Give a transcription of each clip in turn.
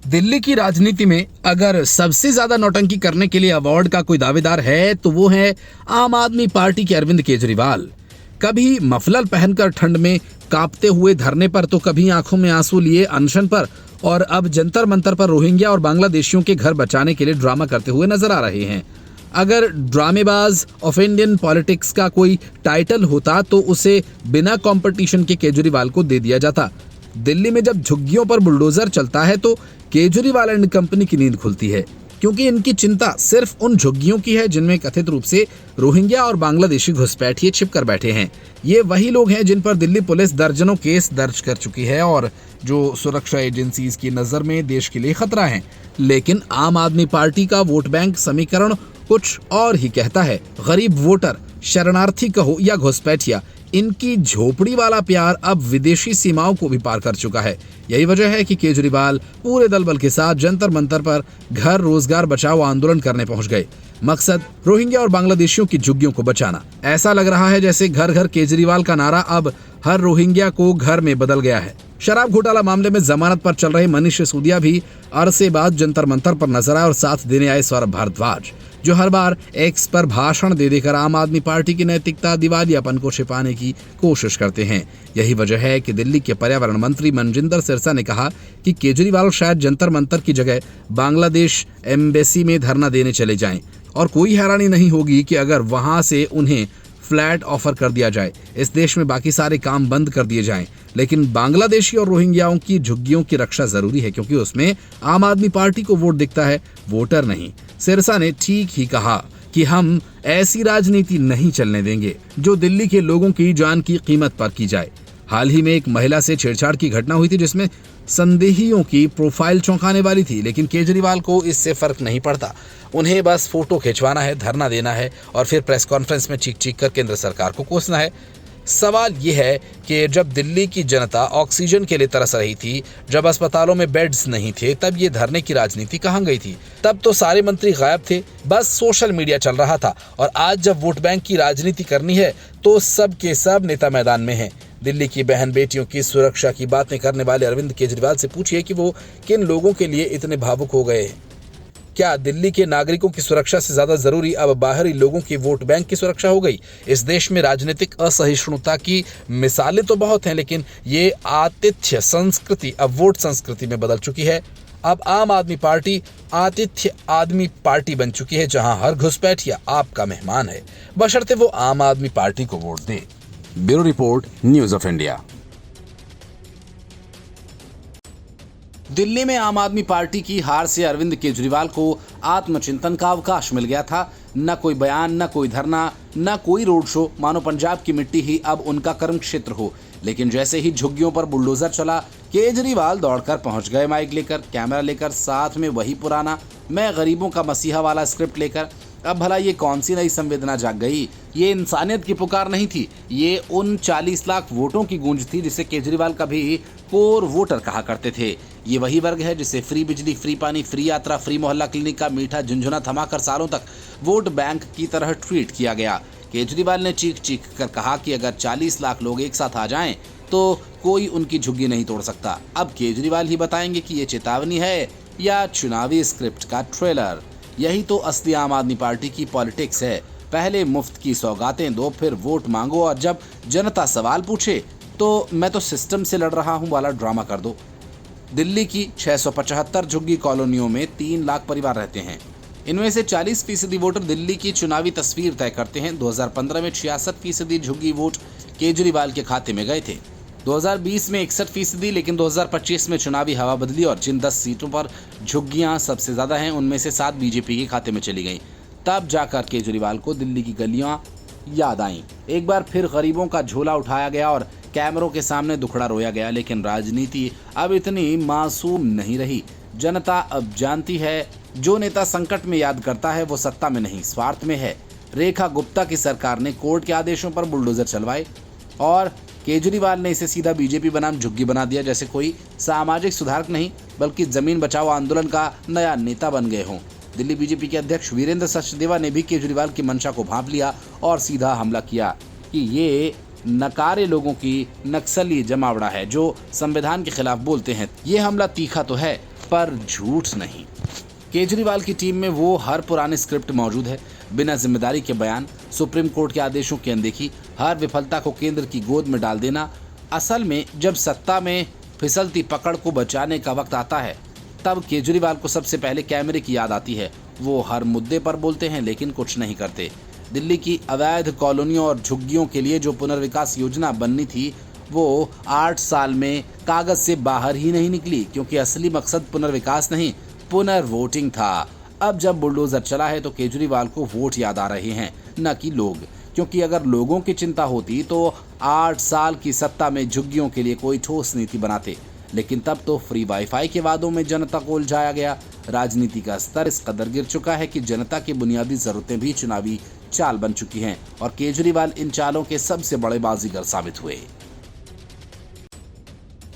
दिल्ली की राजनीति में अगर सबसे ज्यादा नौटंकी करने के लिए अवार्ड का कोई दावेदार है तो वो है आम आदमी पार्टी के अरविंद केजरीवाल। कभी मफलर पहनकर ठंड में कांपते हुए धरने पर तो कभी आंखों में आंसू लिए अनशन पर, और अब जंतर मंतर पर रोहिंग्या और बांग्लादेशियों के घर बचाने के लिए ड्रामा करते हुए नजर आ रहे हैं। अगर ड्रामेबाज ऑफ इंडियन पॉलिटिक्स का कोई टाइटल होता तो उसे बिना कंपटीशन के केजरीवाल को दे दिया जाता। दिल्ली में जब झुग्गियों पर बुलडोजर चलता है तो केजरीवाल एंड कंपनी की नींद खुलती है, क्योंकि इनकी चिंता सिर्फ उन झुग्गियों की है जिनमें कथित रूप से रोहिंग्या और बांग्लादेशी घुसपैठिए छिपकर बैठे हैं। ये वही लोग हैं जिन पर दिल्ली पुलिस दर्जनों केस दर्ज कर चुकी है और जो सुरक्षा एजेंसीज की नजर में देश के लिए खतरा हैं। लेकिन आम आदमी पार्टी का वोट बैंक समीकरण कुछ और ही कहता है। गरीब वोटर, शरणार्थी कहो या घुसपैठिया, इनकी झोपड़ी वाला प्यार अब विदेशी सीमाओं को भी पार कर चुका है। यही वजह है कि केजरीवाल पूरे दल बल के साथ जंतर मंतर पर घर रोजगार बचाओ आंदोलन करने पहुंच गए। मकसद रोहिंग्या और बांग्लादेशियों की झुग्गियों को बचाना। ऐसा लग रहा है जैसे घर घर केजरीवाल का नारा अब हर रोहिंग्या को घर में बदल गया है। शराब घोटाला मामले में जमानत पर चल रहे मनीष सिसोदिया भी अरसे बाद जंतर मंतर पर नजर आए और साथ देने आए सौरभ भारद्वाज, जो हर बार एक्स पर भाषण दे देकर आम आदमी पार्टी की नैतिकता दिवालियापन को छिपाने की कोशिश करते हैं। यही वजह है कि दिल्ली के पर्यावरण मंत्री मनजिंदर सिरसा ने कहा कि केजरीवाल शायद जंतर मंतर की जगह बांग्लादेश एम्बेसी में धरना देने चले जाएं, और कोई हैरानी नहीं होगी कि अगर वहां से उन्हें फ्लैट ऑफर कर दिया जाए। इस देश में बाकी सारे काम बंद कर दिए जाएं, लेकिन बांग्लादेशी और रोहिंग्याओं की झुग्गियों की रक्षा जरूरी है, क्योंकि उसमें आम आदमी पार्टी को वोट दिखता है, वोटर नहीं। सिरसा ने ठीक ही कहा कि हम ऐसी राजनीति नहीं चलने देंगे जो दिल्ली के लोगों की जान की कीमत पर की जाए। हाल ही में एक महिला से छेड़छाड़ की घटना हुई थी जिसमें संदेहियों की प्रोफाइल चौंकाने वाली थी, लेकिन केजरीवाल को इससे फर्क नहीं पड़ता। उन्हें बस फोटो खिंचवाना है, धरना देना है और फिर प्रेस कॉन्फ्रेंस में चीख चीख कर केंद्र सरकार को कोसना है। सवाल यह है कि जब दिल्ली की जनता ऑक्सीजन के लिए तरस रही थी, जब अस्पतालों में बेड्स नहीं थे, तब ये धरने की राजनीति कहाँ गई थी? तब तो सारे मंत्री गायब थे, बस सोशल मीडिया चल रहा था। और आज जब वोट बैंक की राजनीति करनी है तो सब के सब नेता मैदान में हैं। दिल्ली की बहन बेटियों की सुरक्षा की बातें करने वाले अरविंद केजरीवाल से पूछिए कि वो किन लोगों के लिए इतने भावुक हो गए हैं। क्या दिल्ली के नागरिकों की सुरक्षा से ज्यादा जरूरी अब बाहरी लोगों की वोट बैंक की सुरक्षा हो गई? इस देश में राजनीतिक असहिष्णुता की मिसालें तो बहुत हैं, लेकिन ये आतिथ्य संस्कृति अब वोट संस्कृति में बदल चुकी है। अब आम आदमी पार्टी आतिथ्य आदमी पार्टी बन चुकी है, जहां हर घुसपैठिया आपका मेहमान है, बशर्ते वो आम आदमी पार्टी को vote they. Bureau report, news of India. Delhi में आम आदमी पार्टी की हार से अरविंद केजरीवाल को आत्मचिंतन का अवकाश मिल गया था। न कोई बयान, न कोई धरना, न कोई रोड शो, मानो पंजाब की मिट्टी ही अब उनका कर्म क्षेत्र हो। लेकिन जैसे ही झुग्गियों पर बुलडोजर चला, केजरीवाल दौड़कर पहुंच गए माइक लेकर, कैमरा लेकर, साथ में वही पुराना मैं गरीबों का मसीहा वाला स्क्रिप्ट लेकर। अब भला ये कौन सी नई संवेदना जाग गई? ये इंसानियत की पुकार नहीं थी, ये उन 40 लाख वोटों की गूंज थी जिसे केजरीवाल कभी कोर वोटर कहा करते थे। ये वही वर्ग है जिसे फ्री बिजली, फ्री पानी, फ्री यात्रा, फ्री मोहल्ला क्लिनिक का मीठा झुंझुना थमाकर सालों तक वोट बैंक की तरह ट्रीट किया गया। केजरीवाल ने चीख चीख कर कहा कि अगर 40 लाख लोग एक साथ आ जाएं तो कोई उनकी झुग्गी नहीं तोड़ सकता। अब केजरीवाल ही बताएंगे कि ये चेतावनी है या चुनावी स्क्रिप्ट का ट्रेलर। यही तो असली आम आदमी पार्टी की पॉलिटिक्स है। पहले मुफ्त की सौगातें दो, फिर वोट मांगो, और जब जनता सवाल पूछे तो मैं तो सिस्टम से लड़ रहा हूं वाला ड्रामा कर दो। दिल्ली की 675 झुग्गी कॉलोनियों में 3 लाख परिवार रहते हैं। इनमें से 40% वोटर दिल्ली की चुनावी तस्वीर तय करते हैं। 2015 में 66% झुग्गी वोट केजरीवाल के खाते में गए थे। 2020 में 61%, लेकिन 2025 में चुनावी हवा बदली और जिन 10 सीटों पर झुग्गियां सबसे ज्यादा हैं उनमें से 7 बीजेपी के खाते में चली गईं। तब जाकर केजरीवाल को दिल्ली की गलियां याद आईं। एक बार फिर गरीबों का झोला उठाया गया और कैमरों के सामने दुखड़ा रोया गया। लेकिन राजनीति अब इतनी मासूम नहीं रही। जनता अब जानती है, जो नेता संकट में याद करता है वो सत्ता में नहीं, स्वार्थ में है। रेखा गुप्ता की सरकार ने कोर्ट के आदेशों पर बुलडोजर चलवाए और केजरीवाल ने इसे सीधा बीजेपी बनाम झुग्गी बना दिया, जैसे कोई सामाजिक सुधारक नहीं बल्कि जमीन बचाओ आंदोलन का नया नेता बन गए हों। दिल्ली बीजेपी के अध्यक्ष वीरेंद्र सचदेवा ने भी केजरीवाल की मंशा को भांप लिया और सीधा हमला किया कि ये नकारे लोगों की नक्सली जमावड़ा है जो संविधान के खिलाफ बोलते हैं। ये हमला तीखा तो है, पर झूठ नहीं। केजरीवाल की टीम में वो हर पुरानी स्क्रिप्ट मौजूद है। बिना जिम्मेदारी के बयान, सुप्रीम कोर्ट के आदेशों की अनदेखी, हर विफलता को केंद्र की गोद में डाल देना। असल में जब सत्ता में फिसलती पकड़ को बचाने का वक्त आता है, तब केजरीवाल को सबसे पहले कैमरे की याद आती है। वो हर मुद्दे पर बोलते हैं लेकिन कुछ नहीं करते। दिल्ली की अवैध कॉलोनियों और झुग्गियों के लिए जो पुनर्विकास योजना बननी थी, वो 8 साल में कागज से बाहर ही नहीं निकली, क्योंकि असली मकसद पुनर्विकास नहीं, पुनर्वोटिंग था। अब जब बुलडोजर चला है तो केजरीवाल को वोट याद आ रहे हैं, न कि लोग। क्योंकि अगर लोगों की चिंता होती तो 8 साल की सत्ता में झुग्गियों के लिए कोई ठोस नीति बनाते। लेकिन तब तो फ्री वाईफाई के वादों में जनता को उलझाया गया। राजनीति का स्तर इस कदर गिर चुका है कि जनता की बुनियादी जरूरतें भी चुनावी चाल बन चुकी हैं, और केजरीवाल इन चालों के सबसे बड़े बाजीगर साबित हुए।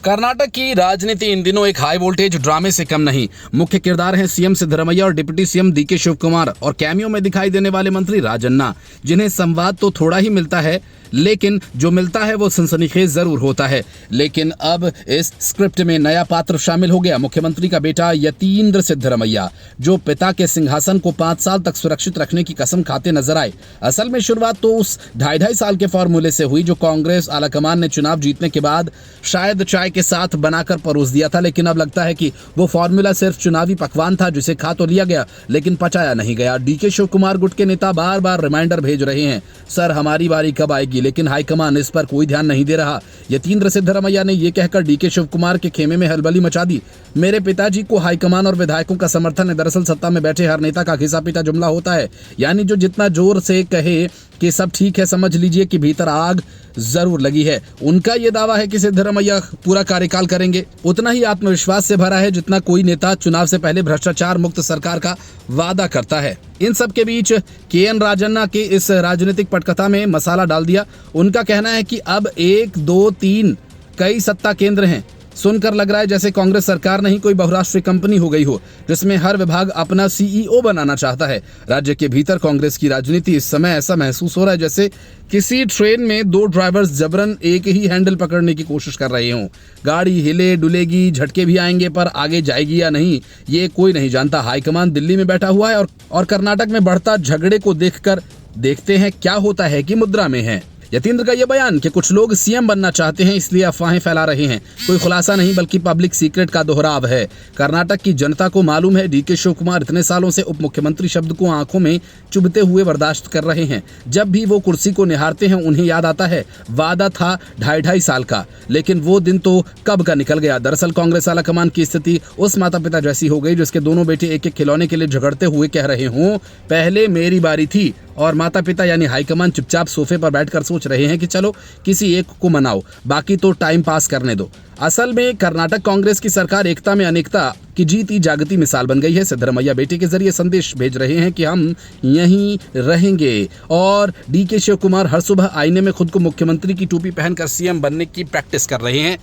कर्नाटक की राजनीति इन दिनों एक हाई वोल्टेज ड्रामे से कम नहीं। मुख्य किरदार हैं सीएम सिद्धरमैया और डिप्टी सीएम डीके शिवकुमार, और कैमियो में दिखाई देने वाले मंत्री राजन्ना, जिन्हें संवाद तो थोड़ा ही मिलता है, लेकिन जो मिलता है वो सनसनीखेज जरूर होता है। लेकिन अब इस स्क्रिप्ट में नया पात्र शामिल हो गया, मुख्यमंत्री का बेटा यतीन्द्र सिद्धरमैया, जो पिता के सिंहासन को 5 साल तक सुरक्षित रखने की कसम खाते नजर आए। असल में शुरुआत तो उस 2.5 साल के फॉर्मूले से हुई जो कांग्रेस आलाकमान ने चुनाव जीतने के बाद शायद चाय के साथ बनाकर परोस दिया था। लेकिन अब लगता है कि वो फॉर्मूला सिर्फ चुनावी पकवान था, जिसे खा तो लिया गया लेकिन पचाया नहीं गया। डीके शिवकुमार गुट के नेता बार बार रिमाइंडर भेज रहे हैं, सर हमारी बारी कब आएगी, लेकिन हाईकमान इस पर कोई ध्यान नहीं दे रहा। यतीन्द्र सिद्धरमैया ने यह कहकर डीके शिवकुमार के खेमे में हलबली मचा दी, मेरे पिताजी को हाईकमान और विधायकों का समर्थन है। दरअसल सत्ता में बैठे हर नेता का घिसा पीटा जुमला होता है, यानी जो जितना जोर से कहे कि सब ठीक है, समझ लीजिए कि भीतर आग जरूर लगी है। उनका यह दावा है कि सिद्धरमैया पूरा कार्यकाल करेंगे। उतना ही आत्मविश्वास से भरा है जितना कोई नेता चुनाव से पहले भ्रष्टाचार मुक्त सरकार का वादा करता है। इन सब के बीच केएन राजन्ना के इस राजनीतिक पटकथा में मसाला डाल दिया। उनका कहना है कि अब 1, 2, 3 कई सत्ता केंद्र हैं। सुनकर लग रहा है जैसे कांग्रेस सरकार नहीं कोई बहुराष्ट्रीय कंपनी हो गई हो, जिसमें हर विभाग अपना सीईओ बनाना चाहता है। राज्य के भीतर कांग्रेस की राजनीति इस समय ऐसा महसूस हो रहा है जैसे किसी ट्रेन में 2 ड्राइवर्स जबरन एक ही हैंडल पकड़ने की कोशिश कर रहे हों। गाड़ी हिले डुलेगी, झटके भी आएंगे, पर आगे जाएगी या नहीं ये कोई नहीं जानता। हाईकमान दिल्ली में बैठा हुआ है और कर्नाटक में बढ़ता झगड़े को देखकर देखते हैं क्या होता है कि मुद्रा में है। यतीन्द्र का यह बयान कि कुछ लोग सीएम बनना चाहते हैं इसलिए अफवाहें फैला रहे हैं, कोई खुलासा नहीं बल्कि पब्लिक सीक्रेट का दोहराव है। कर्नाटक की जनता को मालूम है डीके शिवकुमार इतने सालों से उप मुख्यमंत्री शब्द को आंखों में चुभते हुए बर्दाश्त कर रहे हैं। जब भी वो कुर्सी को निहारते हैं उन्हें याद आता है वादा था 2.5 साल का, लेकिन वो दिन तो कब का निकल गया। दरअसल कांग्रेस आलाकमान की स्थिति उस माता पिता जैसी हो गई जिसके दोनों बेटे एक एक खिलौने के लिए झगड़ते हुए कह रहे हों पहले मेरी बारी थी, और माता पिता यानी हाईकमान चुपचाप सोफे पर बैठकर सोच रहे हैं कि चलो किसी एक को मनाओ, बाकी तो टाइम पास करने दो। असल में कर्नाटक कांग्रेस की सरकार एकता में अनेकता की जीती जागती मिसाल बन गई है। सिद्धरमैया बेटे के जरिए संदेश भेज रहे हैं कि हम यहीं रहेंगे, और डीके शिवकुमार हर सुबह आईने में खुद को मुख्यमंत्री की टोपी पहनकर सीएम बनने की प्रैक्टिस कर रहे हैं।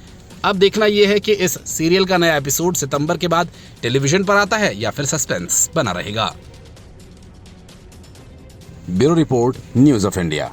अब देखना यह है कि इस सीरियल का नया एपिसोड सितंबर के बाद टेलीविजन पर आता है या फिर सस्पेंस बना रहेगा। Bureau report, news of India.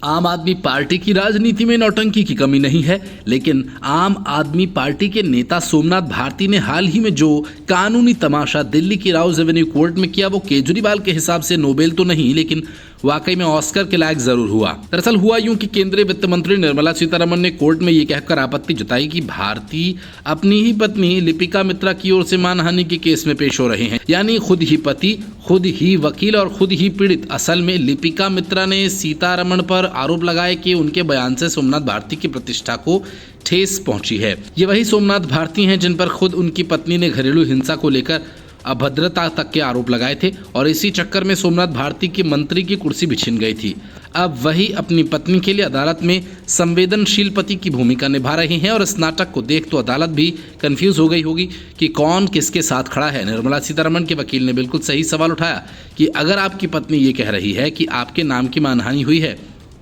आम आदमी पार्टी की राजनीति में नौटंकी की कमी नहीं है, लेकिन आम आदमी पार्टी के नेता सोमनाथ भारती ने हाल ही में जो कानूनी तमाशा दिल्ली की राउज एवेन्यू कोर्ट में किया वो केजरीवाल के हिसाब से नोबेल तो नहीं, लेकिन वाकई में ऑस्कर के लायक जरूर हुआ। दरअसल हुआ यूं कि केंद्रीय वित्त मंत्री निर्मला सीतारमण ने कोर्ट में ये कहकर आपत्ति जताई कि भारती अपनी ही पत्नी लिपिका मित्रा की ओर से मानहानि के केस में पेश हो रहे हैं, यानी खुद ही पति, खुद ही वकील और खुद ही पीड़ित। असल में लिपिका मित्रा ने सीतारमण पर आरोप लगाए कि उनके बयान से सोमनाथ भारती की प्रतिष्ठा को ठेस पहुंची है। ये वही सोमनाथ भारती हैं जिन पर खुद उनकी पत्नी ने घरेलू हिंसा को लेकर अभद्रता तक के आरोप लगाए थे, और इसी चक्कर में सोमनाथ भारती की मंत्री की कुर्सी भी छिन गई थी। अब वही अपनी पत्नी के लिए अदालत में संवेदनशील पति की भूमिका निभा रहे हैं, और इस नाटक को देख तो अदालत भी कंफ्यूज हो गई होगी कि कौन किसके साथ खड़ा है। निर्मला सीतारमण के वकील ने बिल्कुल सही सवाल उठाया कि अगर आपकी पत्नी ये कह रही है कि आपके नाम की मानहानि हुई है,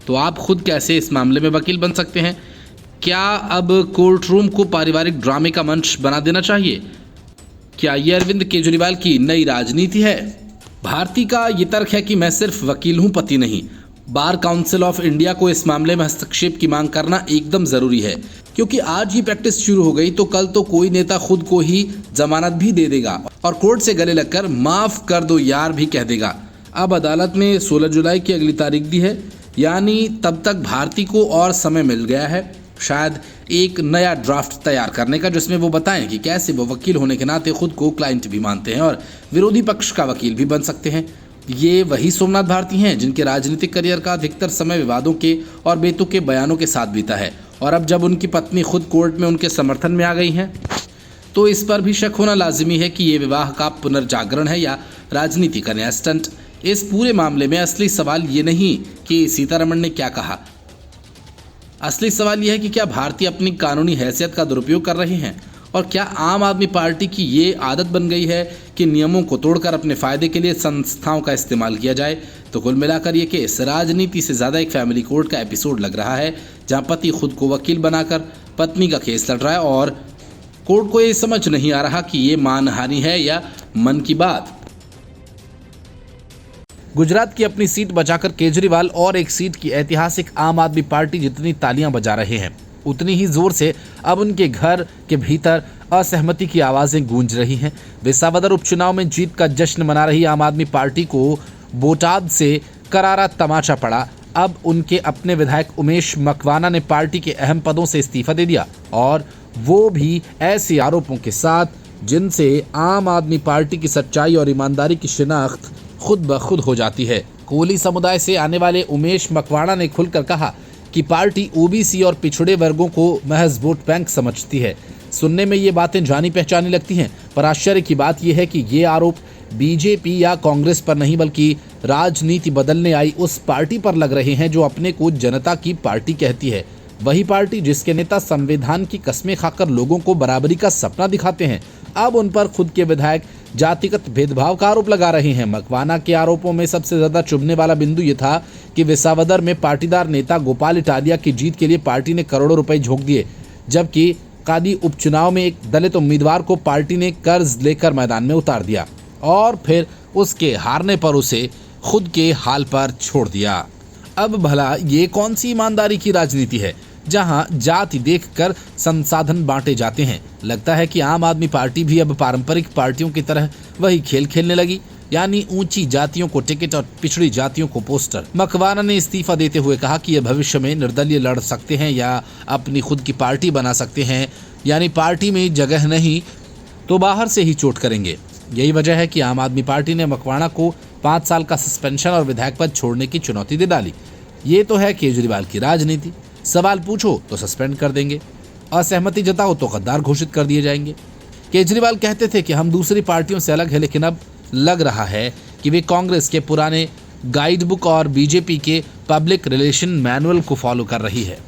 तो आप खुद कैसे इस मामले में वकील बन सकते हैं? क्या अब कोर्ट रूम को पारिवारिक ड्रामे का मंच बना देना चाहिए? क्या ये अरविंद केजरीवाल की नई राजनीति है? भारती का ये तर्क है कि मैं सिर्फ वकील हूं, पति नहीं। बार काउंसिल ऑफ इंडिया को इस मामले में हस्तक्षेप की मांग करना एकदम जरूरी है, क्योंकि आज ही प्रैक्टिस शुरू हो गई तो कल तो कोई नेता खुद को ही जमानत भी दे देगा और कोर्ट से गले लगकर माफ कर दो यार भी कह देगा। अब अदालत ने 16 जुलाई की अगली तारीख दी है, यानी तब तक भारती को और समय मिल गया है शायद एक नया ड्राफ्ट तैयार करने का, जिसमें वो बताएं कि कैसे वो वकील होने के नाते खुद को क्लाइंट भी मानते हैं और विरोधी पक्ष का वकील भी बन सकते हैं। ये वही सोमनाथ भारती हैं जिनके राजनीतिक करियर का अधिकतर समय विवादों के और बेतुके बयानों के साथ बीता है, और अब जब उनकी पत्नी खुद कोर्ट में उनके समर्थन में आ गई हैं तो इस पर भी शक होना लाजिमी है कि ये विवाह का पुनर्जागरण है या राजनीति का नया स्टंट। इस पूरे मामले में असली सवाल ये नहीं कि सीतारमण ने क्या कहा, असली सवाल यह है कि क्या भारतीय अपनी कानूनी हैसियत का दुरुपयोग कर रहे हैं, और क्या आम आदमी पार्टी की ये आदत बन गई है कि नियमों को तोड़कर अपने फायदे के लिए संस्थाओं का इस्तेमाल किया जाए। तो कुल मिलाकर ये केस राजनीति से ज़्यादा एक फैमिली कोर्ट का एपिसोड लग रहा है, जहां पति खुद को वकील बनाकर पत्नी का केस लड़ रहा है और कोर्ट को ये समझ नहीं आ रहा कि ये मानहानि है या मन की बात। गुजरात की अपनी सीट बचाकर केजरीवाल और एक सीट की ऐतिहासिक आम आदमी पार्टी जितनी तालियां बजा रहे हैं, उतनी ही जोर से अब उनके घर के भीतर असहमति की आवाजें गूंज रही हैं। विसावदर उपचुनाव में जीत का जश्न मना रही आम आदमी पार्टी को बोटाद से करारा तमाचा पड़ा। अब उनके अपने विधायक उमेश मकवाना ने पार्टी के अहम पदों से इस्तीफा दे दिया, और वो भी ऐसे आरोपों के साथ जिनसे आम आदमी पार्टी की सच्चाई और ईमानदारी की शिनाख्त खुद ब खुद हो जाती है। कोली समुदाय से आने वाले उमेश मकवाना ने खुलकर कहा कि पार्टी ओबीसी और पिछड़े वर्गों को महज वोट बैंक समझती है। सुनने में ये बातें जानी पहचानी लगती हैं, पर आश्चर्य की बात यह है कि ये आरोप बीजेपी या कांग्रेस पर नहीं बल्कि राजनीति बदलने आई उस पार्टी पर लग रहे हैं जो अपने को जनता की पार्टी कहती है। वही पार्टी जिसके नेता संविधान की कस्में खाकर लोगों को बराबरी का सपना दिखाते हैं, अब उन पर खुद के विधायक जातिगत भेदभाव का आरोप लगा रहे हैं। मकवाना के आरोपों में सबसे ज्यादा चुभने वाला बिंदु ये था कि विसावदर में पाटीदार नेता गोपाल इटालिया की जीत के लिए पार्टी ने करोड़ों रुपए झोंक दिए, जबकि कादी उपचुनाव में एक दलित उम्मीदवार को पार्टी ने कर्ज लेकर मैदान में उतार दिया और फिर उसके हारने पर उसे खुद के हाल पर छोड़ दिया। अब भला ये कौन सी ईमानदारी की राजनीति है जहां जाति देखकर संसाधन बांटे जाते हैं। लगता है कि आम आदमी पार्टी भी अब पारंपरिक पार्टियों की तरह वही खेल खेलने लगी, यानी ऊंची जातियों को टिकट और पिछड़ी जातियों को पोस्टर। मकवाना ने इस्तीफा देते हुए कहा कि यह भविष्य में निर्दलीय लड़ सकते हैं या अपनी खुद की पार्टी बना सकते हैं, यानी पार्टी में जगह नहीं तो बाहर से ही चोट करेंगे। यही वजह है कि आम आदमी पार्टी ने मकवाना को 5 साल का सस्पेंशन और विधायक पद छोड़ने की चुनौती दे डाली। ये तो है केजरीवाल की राजनीति। सवाल पूछो तो सस्पेंड कर देंगे, असहमति जताओ तो गद्दार घोषित कर दिए जाएंगे। केजरीवाल कहते थे कि हम दूसरी पार्टियों से अलग है, लेकिन अब लग रहा है कि वे कांग्रेस के पुराने गाइड बुक और बीजेपी के पब्लिक रिलेशन मैनुअल को फॉलो कर रही है।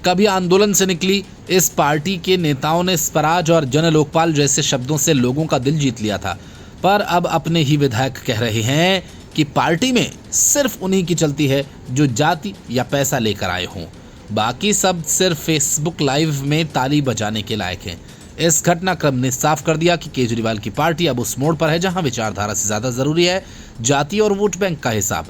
कभी आंदोलन से निकली इस पार्टी के नेताओं ने स्वराज और जन लोकपाल जैसे शब्दों से लोगों का दिल जीत लिया था, पर अब अपने ही विधायक कह रहे हैं कि पार्टी में सिर्फ उन्हीं की चलती है जो जाति या पैसा लेकर आए हों, बाकी सब सिर्फ फेसबुक लाइव में ताली बजाने के लायक हैं। इस घटनाक्रम ने साफ कर दिया कि केजरीवाल की पार्टी अब उस मोड़ पर है जहां विचारधारा से ज्यादा जरूरी है जाति और वोट बैंक का हिसाब।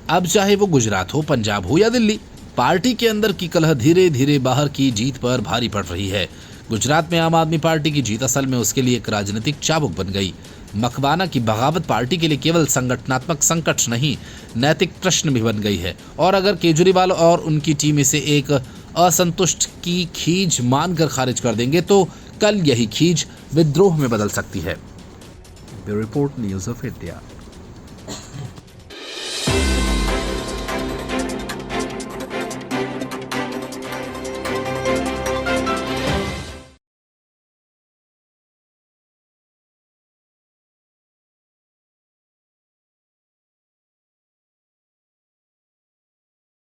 अब चाहे वो गुजरात हो, पंजाब हो या दिल्ली, पार्टी के अंदर की कलह धीरे धीरे बाहर की जीत पर भारी पड़ रही है। गुजरात में आम आदमी पार्टी की जीत असल में उसके लिए एक राजनीतिक चाबुक बन गई। मकवाना की बगावत पार्टी के लिए केवल संगठनात्मक संकट नहीं, नैतिक प्रश्न भी बन गई है, और अगर केजरीवाल और उनकी टीम इसे एक असंतुष्ट की खींच मानकर खारिज कर देंगे तो कल यही खींच विद्रोह में बदल सकती है। Bureau report, news of India.